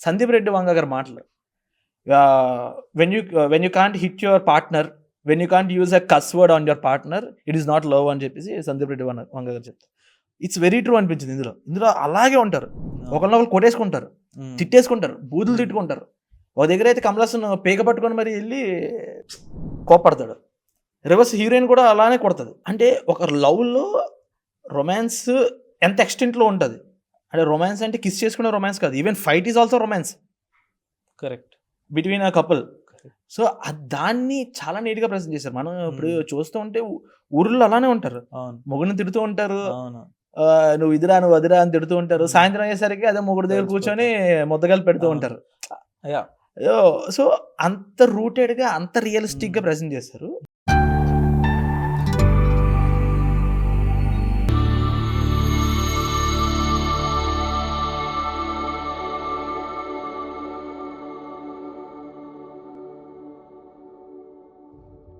సందీప్ రెడ్డి వంగ గారి మాటలు. When you can't hit your partner, when you can't use a cuss word on your partner, it is not love అని చెప్పేసి సందీప్ రెడ్డి వంగ గారు చెప్తారు. It's very true అనిపించింది. ఇందులో అలాగే ఉంటారు. ఒకరినొకరు కొట్టేసుకుంటారు, తిట్టేసుకుంటారు, బూతులు తిట్టుకుంటారు. ఒక దగ్గర అయితే కమలాసన్ పేక పట్టుకొని మరి వెళ్ళి కోపడతాడు. రివర్స్ హీరోయిన్ కూడా అలానే కొడుతుంది. అంటే ఒక లవ్లో రొమాన్స్ ఎంత ఎక్స్టెంట్లో ఉంటుంది అంటే, రొమాన్స్ అంటే కిస్ చేసుకునే రొమాన్స్ కాదు, even fight is also romance. Correct. Between a couple. So దాన్ని చాలా నీట్గా ప్రెజెంట్ చేశారు. మనం ఇప్పుడు చూస్తూ ఉంటే ఊర్లో అలానే ఉంటారు, మొగుడిని తిడుతూ ఉంటారు, నువ్వు ఇదిరా నువ్వు అదిరా అని తిడుతూ ఉంటారు. సాయంత్రం అయ్యేసరికి అదే మొగుడు దగ్గర కూర్చొని ముద్దగాలు పెడుతూ ఉంటారు. సో అంత రూటెడ్గా అంత రియలిస్టిక్గా ప్రెజెంట్ చేశారు.